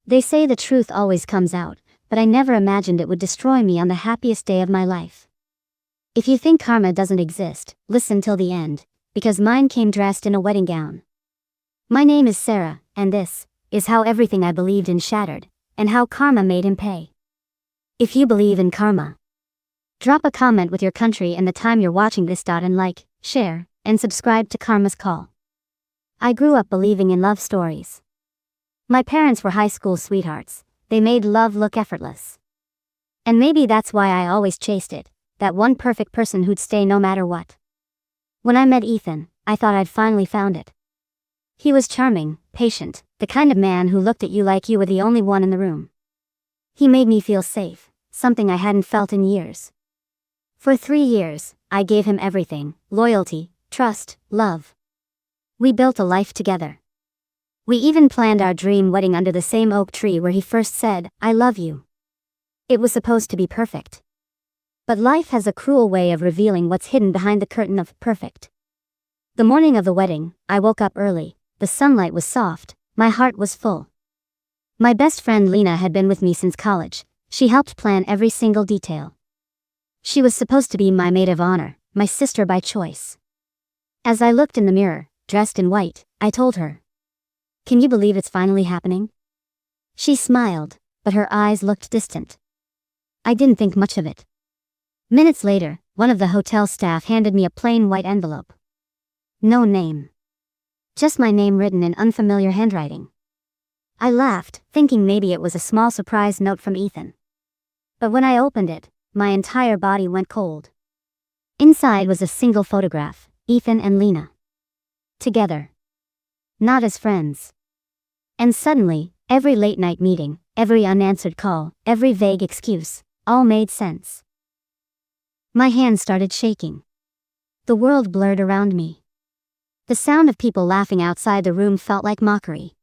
They say the truth always comes out, but I never imagined it would destroy me on the happiest day of my life. If you think karma doesn't exist, listen till the end, because mine came dressed in a wedding gown. My name is Sarah, and this is how everything I believed in shattered, and how karma made him pay. If you believe in karma, drop a comment with your country and the time you're watching this. And like, share, and subscribe to Karma's Call. I grew up believing in love stories. My parents were high school sweethearts. They made love look effortless. And maybe that's why I always chased it, that one perfect person who'd stay no matter what. When I met Ethan, I thought I'd finally found it. He was charming, patient, the kind of man who looked at you like you were the only one in the room. He made me feel safe, something I hadn't felt in years. For 3 years, I gave him everything: loyalty, trust, love. We built a life together. We even planned our dream wedding under the same oak tree where he first said, "I love you." It was supposed to be perfect. But life has a cruel way of revealing what's hidden behind the curtain of perfect. The morning of the wedding, I woke up early. The sunlight was soft, my heart was full. My best friend Lena had been with me since college. She helped plan every single detail. She was supposed to be my maid of honor, my sister by choice. As I looked in the mirror, dressed in white, I told her, "Can you believe it's finally happening?" She smiled, but her eyes looked distant. I didn't think much of it. Minutes later, one of the hotel staff handed me a plain white envelope. No name. Just my name written in unfamiliar handwriting. I laughed, thinking maybe it was a small surprise note from Ethan. But when I opened it, my entire body went cold. Inside was a single photograph, Ethan and Lena. Together. Not as friends. And suddenly, every late-night meeting, every unanswered call, every vague excuse, all made sense. My hands started shaking. The world blurred around me. The sound of people laughing outside the room felt like mockery.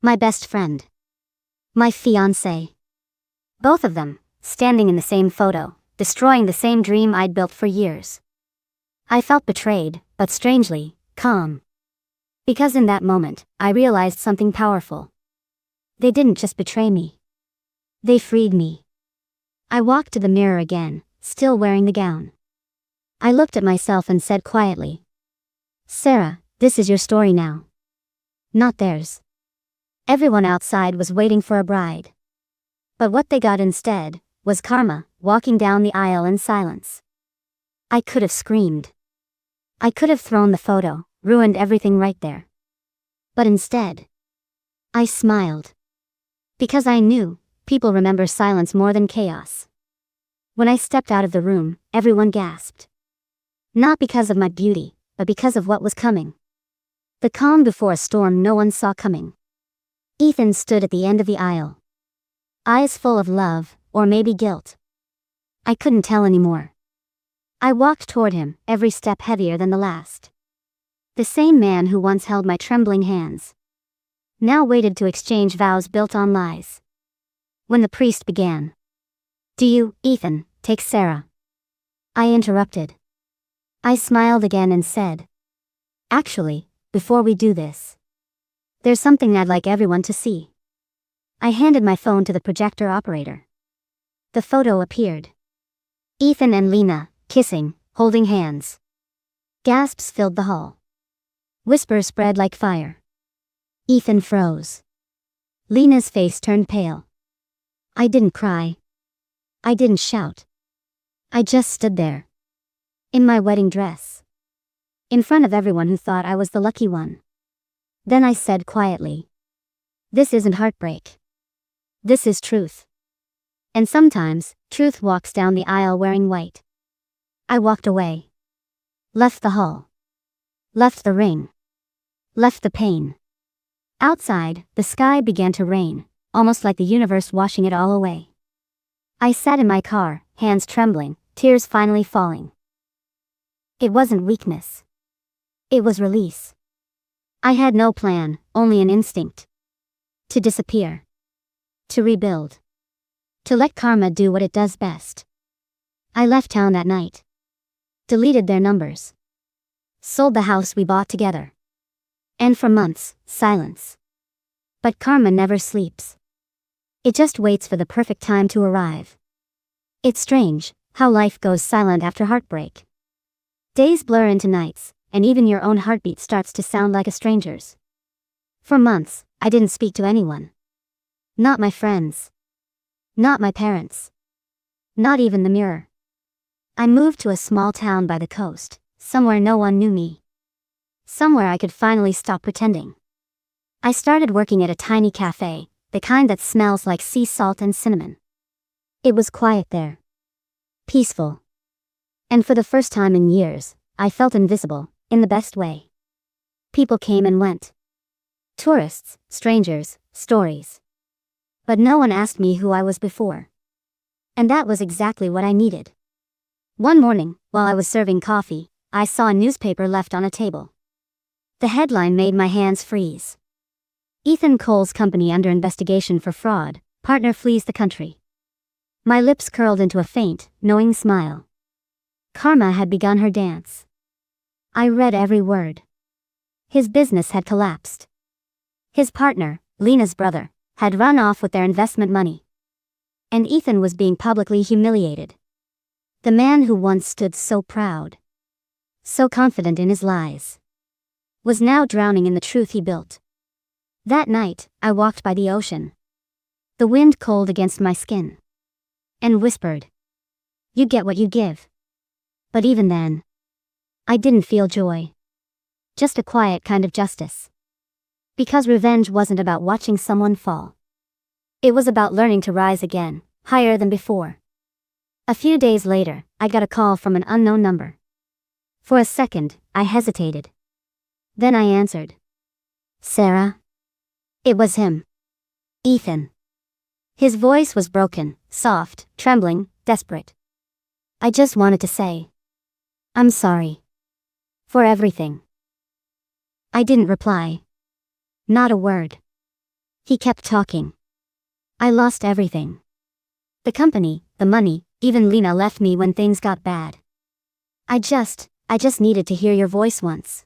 My best friend. My fiancé. Both of them, standing in the same photo, destroying the same dream I'd built for years. I felt betrayed, but strangely, calm. Because in that moment, I realized something powerful. They didn't just betray me. They freed me. I walked to the mirror again, still wearing the gown. I looked at myself and said quietly, "Sarah, this is your story now. Not theirs." Everyone outside was waiting for a bride. But what they got instead was karma, walking down the aisle in silence. I could have screamed. I could have thrown the photo, ruined everything right there. But instead, I smiled. Because I knew, people remember silence more than chaos. When I stepped out of the room, everyone gasped. Not because of my beauty, but because of what was coming. The calm before a storm no one saw coming. Ethan stood at the end of the aisle. Eyes full of love, or maybe guilt. I couldn't tell anymore. I walked toward him, every step heavier than the last. The same man who once held my trembling hands now waited to exchange vows built on lies. When the priest began, "Do you, Ethan, take Sarah?" I interrupted. I smiled again and said, "Actually, before we do this, there's something I'd like everyone to see." I handed my phone to the projector operator. The photo appeared. Ethan and Lena, kissing, holding hands. Gasps filled the hall. Whispers spread like fire. Ethan froze. Lena's face turned pale. I didn't cry. I didn't shout. I just stood there. In my wedding dress. In front of everyone who thought I was the lucky one. Then I said quietly, "This isn't heartbreak. This is truth." And sometimes, truth walks down the aisle wearing white. I walked away. Left the hall. Left the ring. Left the pain. Outside, the sky began to rain, almost like the universe washing it all away. I sat in my car, hands trembling, tears finally falling. It wasn't weakness. It was release. I had no plan, only an instinct. To disappear. To rebuild. To let karma do what it does best. I left town that night. Deleted their numbers. Sold the house we bought together. And for months, silence. But karma never sleeps. It just waits for the perfect time to arrive. It's strange how life goes silent after heartbreak. Days blur into nights, and even your own heartbeat starts to sound like a stranger's. For months, I didn't speak to anyone. Not my friends. Not my parents. Not even the mirror. I moved to a small town by the coast, somewhere no one knew me. Somewhere I could finally stop pretending. I started working at a tiny cafe, the kind that smells like sea salt and cinnamon. It was quiet there. Peaceful. And for the first time in years, I felt invisible, in the best way. People came and went. Tourists, strangers, stories. But no one asked me who I was before. And that was exactly what I needed. One morning, while I was serving coffee, I saw a newspaper left on a table. The headline made my hands freeze. Ethan Cole's company under investigation for fraud, partner flees the country. My lips curled into a faint, knowing smile. Karma had begun her dance. I read every word. His business had collapsed. His partner, Lena's brother, had run off with their investment money. And Ethan was being publicly humiliated. The man who once stood so proud, so confident in his lies, was now drowning in the truth he built. That night, I walked by the ocean. The wind cold against my skin. And whispered, "You get what you give." But even then, I didn't feel joy. Just a quiet kind of justice. Because revenge wasn't about watching someone fall. It was about learning to rise again, higher than before. A few days later, I got a call from an unknown number. For a second, I hesitated. Then I answered. "Sarah?" It was him. Ethan. His voice was broken, soft, trembling, desperate. I just wanted to say, "I'm sorry. For everything." I didn't reply. Not a word. He kept talking. I lost everything. The company, the money, even Lena left me when things got bad. I just needed to hear your voice once.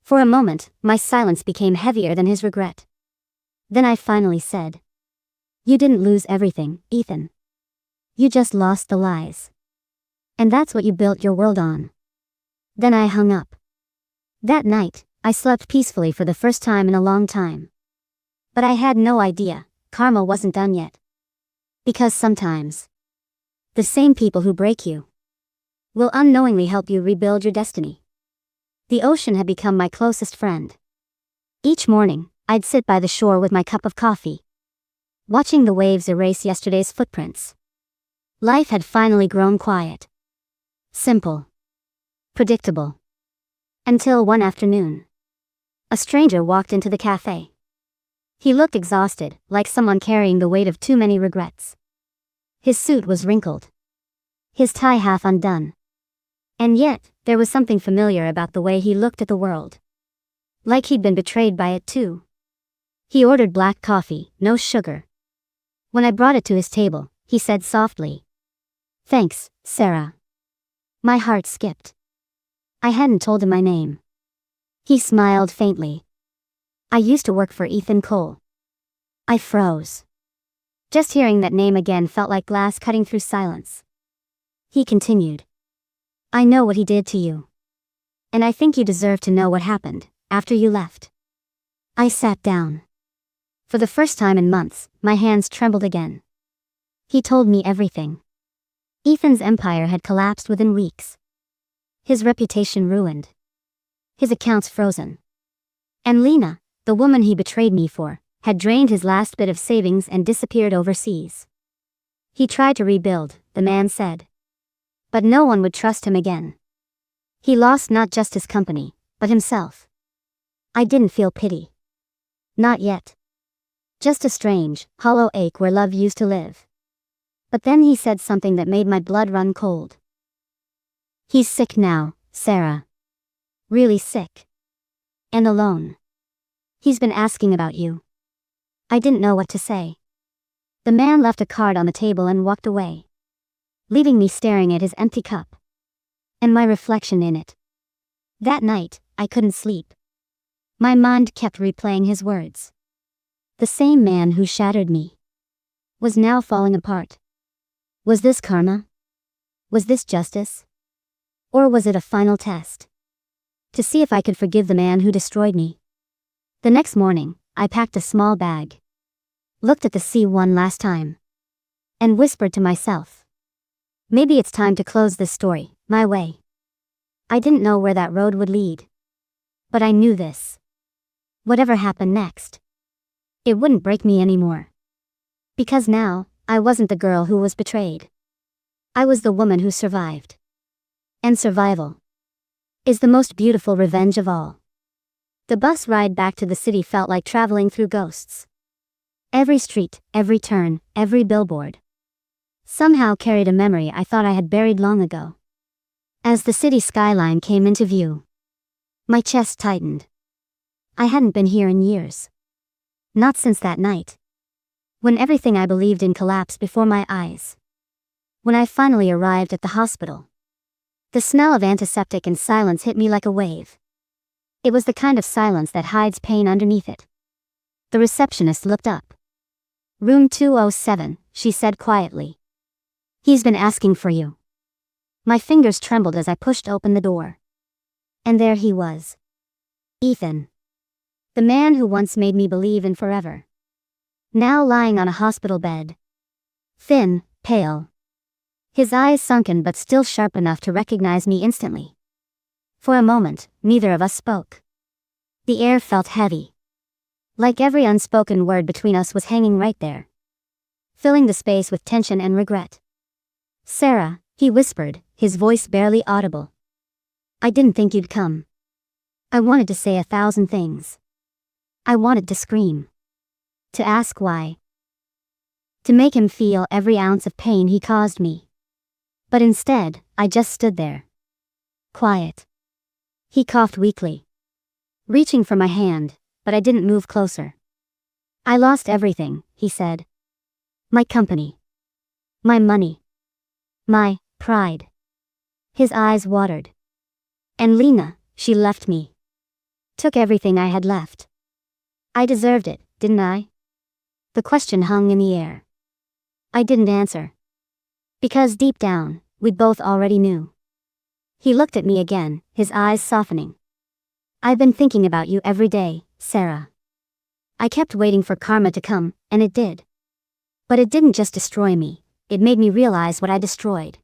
For a moment, my silence became heavier than his regret. Then I finally said, "You didn't lose everything, Ethan. You just lost the lies. And that's what you built your world on." Then I hung up. That night, I slept peacefully for the first time in a long time. But I had no idea, karma wasn't done yet. Because sometimes, the same people who break you will unknowingly help you rebuild your destiny. The ocean had become my closest friend. Each morning, I'd sit by the shore with my cup of coffee, watching the waves erase yesterday's footprints. Life had finally grown quiet. Simple. Predictable. Until one afternoon, a stranger walked into the cafe. He looked exhausted, like someone carrying the weight of too many regrets. His suit was wrinkled. His tie half undone. And yet, there was something familiar about the way he looked at the world. Like he'd been betrayed by it too. He ordered black coffee, no sugar. When I brought it to his table, he said softly, "Thanks, Sarah." My heart skipped. I hadn't told him my name. He smiled faintly. "I used to work for Ethan Cole." I froze. Just hearing that name again felt like glass cutting through silence. He continued, "I know what he did to you. And I think you deserve to know what happened after you left." I sat down. For the first time in months, my hands trembled again. He told me everything. Ethan's empire had collapsed within weeks. His reputation ruined. His accounts frozen. And Lena, the woman he betrayed me for, had drained his last bit of savings and disappeared overseas. He tried to rebuild, the man said. But no one would trust him again. He lost not just his company, but himself. I didn't feel pity. Not yet. Just a strange, hollow ache where love used to live. But then he said something that made my blood run cold. "He's sick now, Sarah. Really sick. And alone. He's been asking about you." I didn't know what to say. The man left a card on the table and walked away, leaving me staring at his empty cup. And my reflection in it. That night, I couldn't sleep. My mind kept replaying his words. The same man who shattered me. was now falling apart. Was this karma? Was this justice? Or was it a final test? To see if I could forgive the man who destroyed me. The next morning, I packed a small bag, looked at the sea one last time, and whispered to myself, maybe it's time to close this story, my way. I didn't know where that road would lead. But I knew this. Whatever happened next, it wouldn't break me anymore. Because now, I wasn't the girl who was betrayed. I was the woman who survived. And survival is the most beautiful revenge of all. The bus ride back to the city felt like traveling through ghosts. Every street, every turn, every billboard somehow carried a memory I thought I had buried long ago. As the city skyline came into view, my chest tightened. I hadn't been here in years. Not since that night, when everything I believed in collapsed before my eyes. When I finally arrived at the hospital, the smell of antiseptic and silence hit me like a wave. It was the kind of silence that hides pain underneath it. The receptionist looked up. "Room 207, she said quietly. "He's been asking for you." My fingers trembled as I pushed open the door. And there he was. Ethan. The man who once made me believe in forever. Now lying on a hospital bed. Thin, pale. His eyes sunken but still sharp enough to recognize me instantly. For a moment, neither of us spoke. The air felt heavy. Like every unspoken word between us was hanging right there, filling the space with tension and regret. "Sarah," he whispered, his voice barely audible. "I didn't think you'd come." I wanted to say 1,000 things. I wanted to scream. To ask why. To make him feel every ounce of pain he caused me. But instead, I just stood there. Quiet. He coughed weakly, reaching for my hand, but I didn't move closer. "I lost everything," he said. "My company. My money. My pride." His eyes watered. "And Lena, she left me. Took everything I had left. I deserved it, didn't I?" The question hung in the air. I didn't answer. Because deep down, we both already knew. He looked at me again, his eyes softening. "I've been thinking about you every day, Sarah. I kept waiting for karma to come, and it did. But it didn't just destroy me, it made me realize what I destroyed."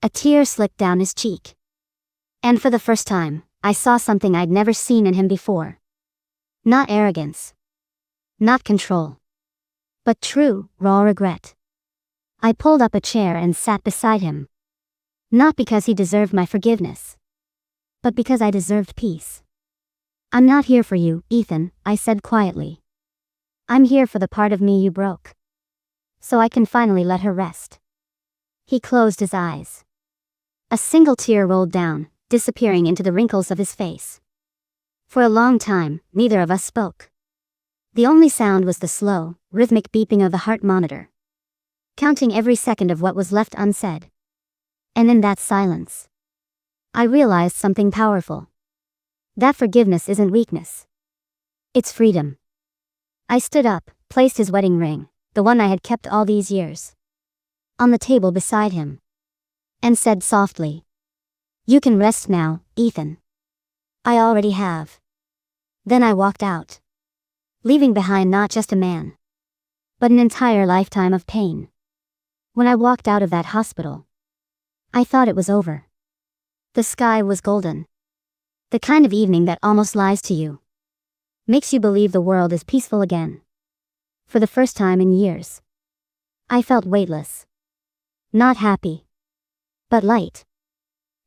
A tear slipped down his cheek. And for the first time, I saw something I'd never seen in him before. Not arrogance. Not control. But true, raw regret. I pulled up a chair and sat beside him. Not because he deserved my forgiveness, but because I deserved peace. "I'm not here for you, Ethan," I said quietly. "I'm here for the part of me you broke. So I can finally let her rest." He closed his eyes. A single tear rolled down, disappearing into the wrinkles of his face. For a long time, neither of us spoke. The only sound was the slow, rhythmic beeping of the heart monitor, counting every second of what was left unsaid. And in that silence, I realized something powerful. That forgiveness isn't weakness. It's freedom. I stood up, placed his wedding ring, the one I had kept all these years, on the table beside him, and said softly, "You can rest now, Ethan. I already have." Then I walked out, leaving behind not just a man, but an entire lifetime of pain. When I walked out of that hospital, I thought it was over. The sky was golden. The kind of evening that almost lies to you, makes you believe the world is peaceful again. For the first time in years, I felt weightless. Not happy, but light.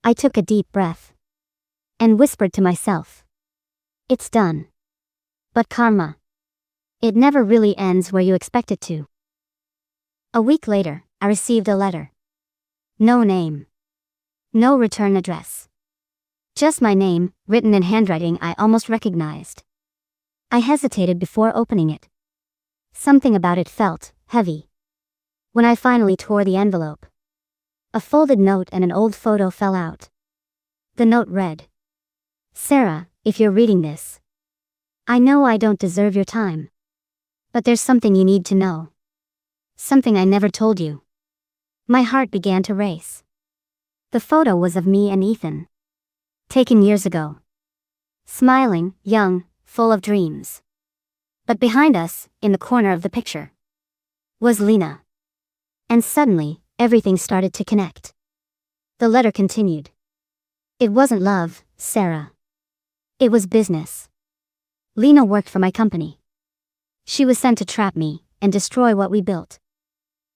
I took a deep breath and whispered to myself, "It's done." But karma, it never really ends where you expect it to. A week later, I received a letter. No name. No return address. Just my name, written in handwriting I almost recognized. I hesitated before opening it. Something about it felt heavy. When I finally tore the envelope, a folded note and an old photo fell out. The note read, "Sarah, if you're reading this, I know I don't deserve your time. But there's something you need to know. Something I never told you. My heart began to race. The photo was of me and Ethan. Taken years ago. Smiling, young, full of dreams. But behind us, in the corner of the picture, was Lena. And suddenly, everything started to connect. The letter continued. It wasn't love, Sarah. It was business. Lena worked for my company. She was sent to trap me and destroy what we built.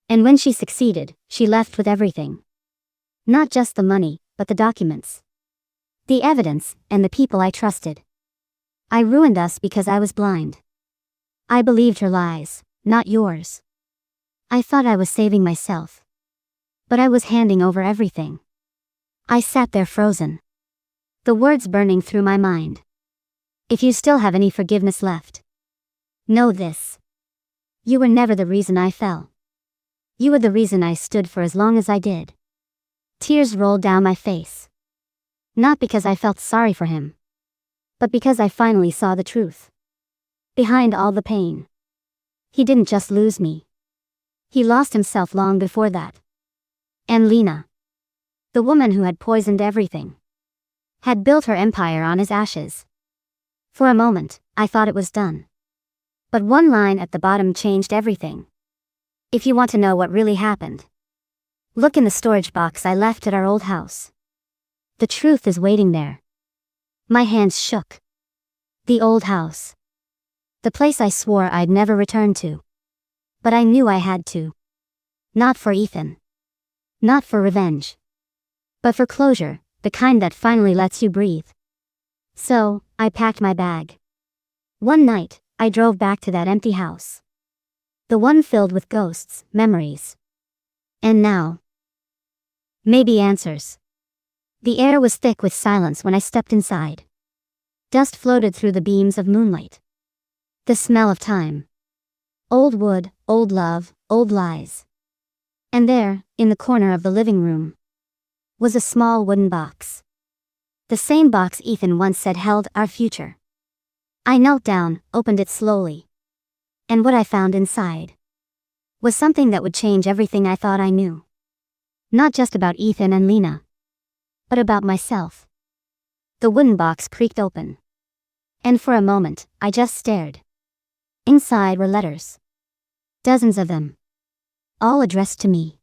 And when she succeeded, she left with everything. Not just the money, but the documents. The evidence, and the people I trusted. I ruined us because I was blind. I believed her lies, not yours. I thought I was saving myself. But I was handing over everything. I sat there frozen. The words burning through my mind. If you still have any forgiveness left, know this. You were never the reason I fell. You were the reason I stood for as long as I did. Tears rolled down my face. Not because I felt sorry for him, but because I finally saw the truth. Behind all the pain, he didn't just lose me. He lost himself long before that. And Lena, the woman who had poisoned everything, had built her empire on his ashes. For a moment, I thought it was done. But one line at the bottom changed everything. If you want to know what really happened, look in the storage box I left at our old house. The truth is waiting there. My hands shook. The old house. The place I swore I'd never return to. But I knew I had to. Not for Ethan. Not for revenge. But for closure, the kind that finally lets you breathe. So, I packed my bag. One night, I drove back to that empty house. The one filled with ghosts, memories. And now, maybe answers. The air was thick with silence when I stepped inside. Dust floated through the beams of moonlight. The smell of time. Old wood, old love, old lies. And there, in the corner of the living room, was a small wooden box. The same box Ethan once said held our future. I knelt down, opened it slowly. And what I found inside was something that would change everything I thought I knew. Not just about Ethan and Lena, but about myself. The wooden box creaked open. And for a moment, I just stared. Inside were letters. Dozens of them. All addressed to me.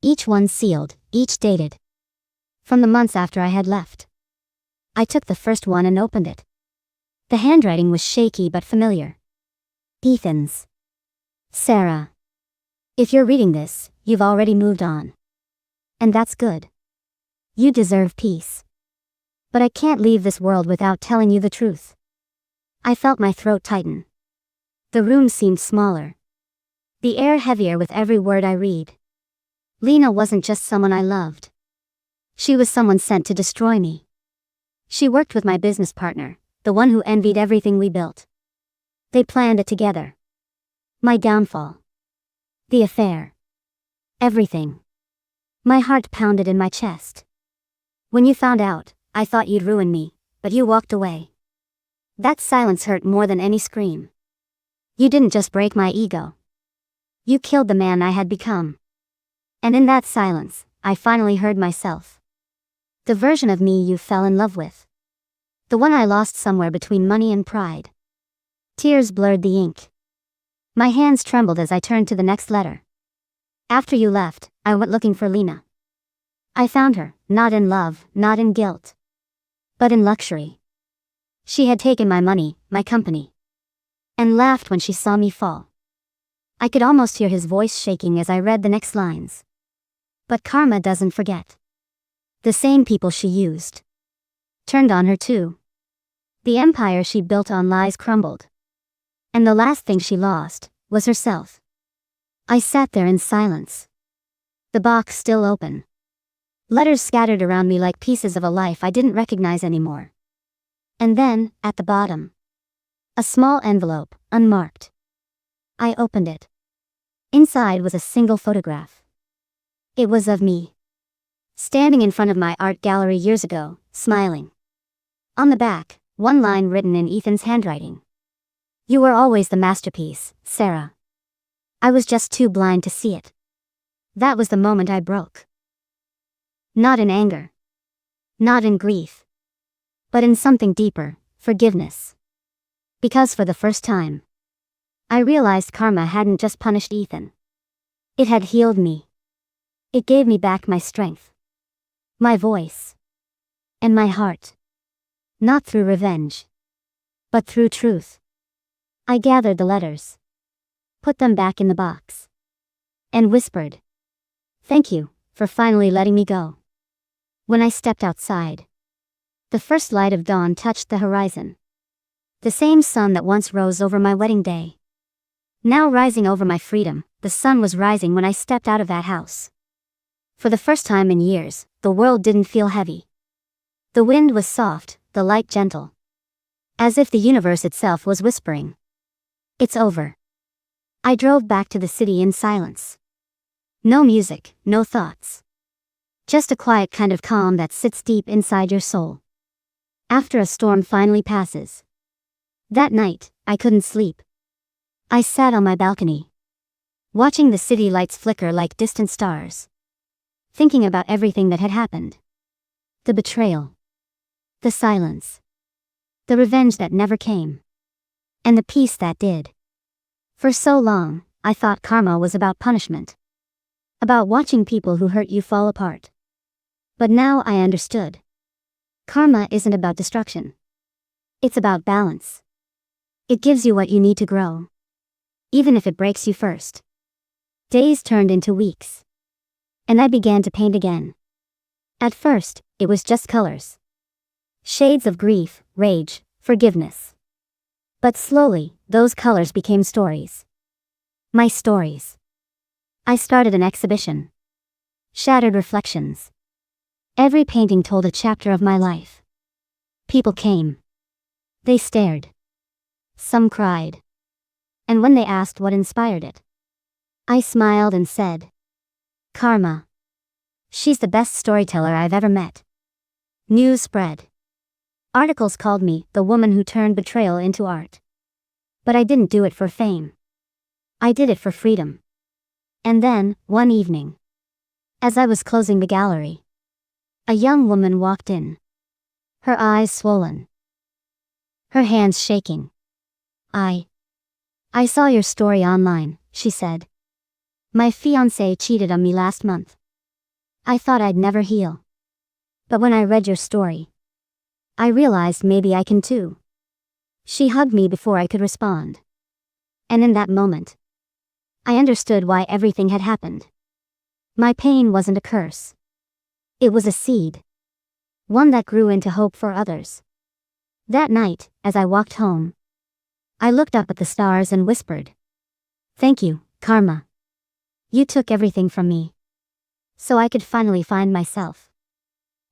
Each one sealed, each dated. From the months after I had left. I took the first one and opened it. The handwriting was shaky but familiar. Ethan's. Sarah. If you're reading this, you've already moved on. And that's good. You deserve peace. But I can't leave this world without telling you the truth. I felt my throat tighten. The room seemed smaller. The air heavier with every word I read. Lena wasn't just someone I loved. She was someone sent to destroy me. She worked with my business partner, the one who envied everything we built. They planned it together. My downfall. The affair. Everything. My heart pounded in my chest. When you found out, I thought you'd ruin me, but you walked away. That silence hurt more than any scream. You didn't just break my ego. You killed the man I had become. And in that silence, I finally heard myself. The version of me you fell in love with. The one I lost somewhere between money and pride. Tears blurred the ink. My hands trembled as I turned to the next letter. After you left, I went looking for Lena. I found her, not in love, not in guilt, but in luxury. She had taken my money, my company, and laughed when she saw me fall. I could almost hear his voice shaking as I read the next lines. But karma doesn't forget. The same people she used turned on her too. The empire she built on lies crumbled. And the last thing she lost was herself. I sat there in silence. The box still open. Letters scattered around me like pieces of a life I didn't recognize anymore. And then, at the bottom, a small envelope, unmarked. I opened it. Inside was a single photograph. It was of me, standing in front of my art gallery years ago, smiling. On the back, one line written in Ethan's handwriting. You were always the masterpiece, Sarah. I was just too blind to see it. That was the moment I broke. Not in anger. Not in grief. But in something deeper, forgiveness. Because for the first time, I realized karma hadn't just punished Ethan. It had healed me. It gave me back my strength, my voice, and my heart. Not through revenge, but through truth. I gathered the letters, put them back in the box, and whispered, "Thank you for finally letting me go." When I stepped outside, the first light of dawn touched the horizon. The same sun that once rose over my wedding day. Now rising over my freedom, the sun was rising when I stepped out of that house. For the first time in years, the world didn't feel heavy. The wind was soft, the light gentle. As if the universe itself was whispering, "It's over." I drove back to the city in silence. No music, no thoughts. Just a quiet kind of calm that sits deep inside your soul. After a storm finally passes. That night, I couldn't sleep. I sat on my balcony, watching the city lights flicker like distant stars, thinking about everything that had happened. The betrayal. The silence. The revenge that never came. And the peace that did. For so long, I thought karma was about punishment. About watching people who hurt you fall apart. But now I understood. Karma isn't about destruction. It's about balance. It gives you what you need to grow, even if it breaks you first. Days turned into weeks. And I began to paint again. At first, it was just colors. Shades of grief, rage, forgiveness. But slowly, those colors became stories. My stories. I started an exhibition. Shattered Reflections. Every painting told a chapter of my life. People came. They stared. Some cried. And when they asked what inspired it, I smiled and said, "Karma. She's the best storyteller I've ever met." News spread. Articles called me the woman who turned betrayal into art. But I didn't do it for fame. I did it for freedom. And then, one evening, as I was closing the gallery, a young woman walked in. Her eyes swollen. Her hands shaking. I saw your story online," she said. "My fiancé cheated on me last month. I thought I'd never heal. But when I read your story, I realized maybe I can too." She hugged me before I could respond. And in that moment, I understood why everything had happened. My pain wasn't a curse. It was a seed. One that grew into hope for others. That night, as I walked home, I looked up at the stars and whispered, "Thank you, karma. You took everything from me, so I could finally find myself."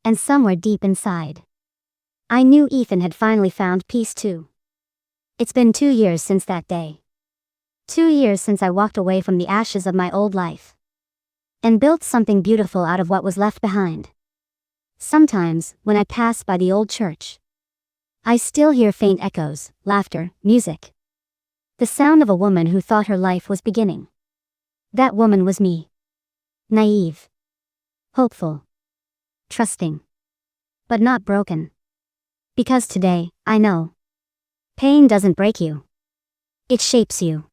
And somewhere deep inside, I knew Ethan had finally found peace too. It's been 2 years since that day. 2 years since I walked away from the ashes of my old life and built something beautiful out of what was left behind. Sometimes, when I pass by the old church, I still hear faint echoes, laughter, music. The sound of a woman who thought her life was beginning. That woman was me. Naive. Hopeful. Trusting. But not broken. Because today, I know. Pain doesn't break you. It shapes you.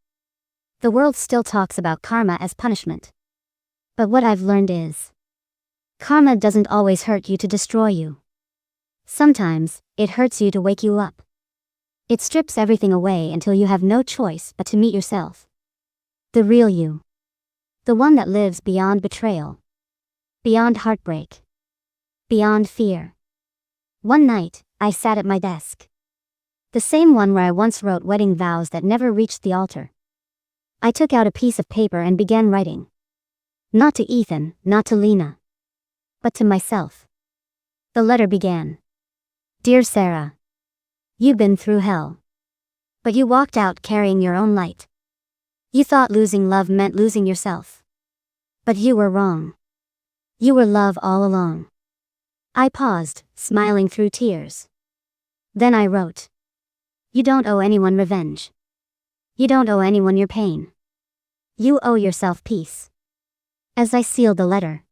The world still talks about karma as punishment. But what I've learned is, karma doesn't always hurt you to destroy you. Sometimes, it hurts you to wake you up. It strips everything away until you have no choice but to meet yourself. The real you. The one that lives beyond betrayal. Beyond heartbreak. Beyond fear. One night, I sat at my desk. The same one where I once wrote wedding vows that never reached the altar. I took out a piece of paper and began writing. Not to Ethan, not to Lena, but to myself. The letter began. "Dear Sarah, you've been through hell. But you walked out carrying your own light. You thought losing love meant losing yourself. But you were wrong. You were love all along." I paused, smiling through tears. Then I wrote. "You don't owe anyone revenge. You don't owe anyone your pain. You owe yourself peace. As I sealed the letter,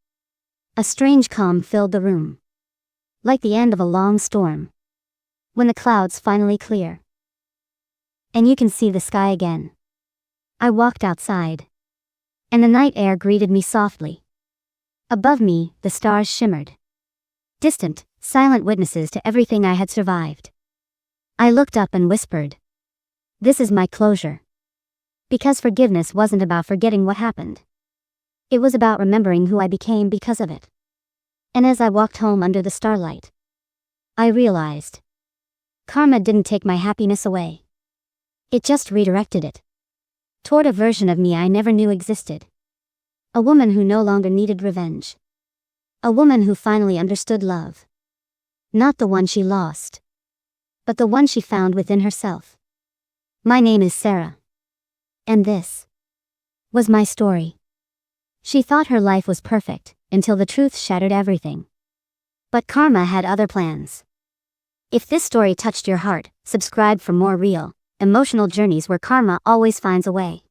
a strange calm filled the room. Like the end of a long storm. When the clouds finally clear. And you can see the sky again. I walked outside. And the night air greeted me softly. Above me, the stars shimmered. Distant, silent witnesses to everything I had survived. I looked up and whispered. This is my closure. Because forgiveness wasn't about forgetting what happened. It was about remembering who I became because of it. And as I walked home under the starlight, I realized. Karma didn't take my happiness away. It just redirected it. Toward a version of me I never knew existed. A woman who no longer needed revenge. A woman who finally understood love. Not the one she lost, but the one she found within herself. My name is Sarah. And this was my story. She thought her life was perfect, until the truth shattered everything. But karma had other plans. If this story touched your heart, subscribe for more real, emotional journeys where karma always finds a way.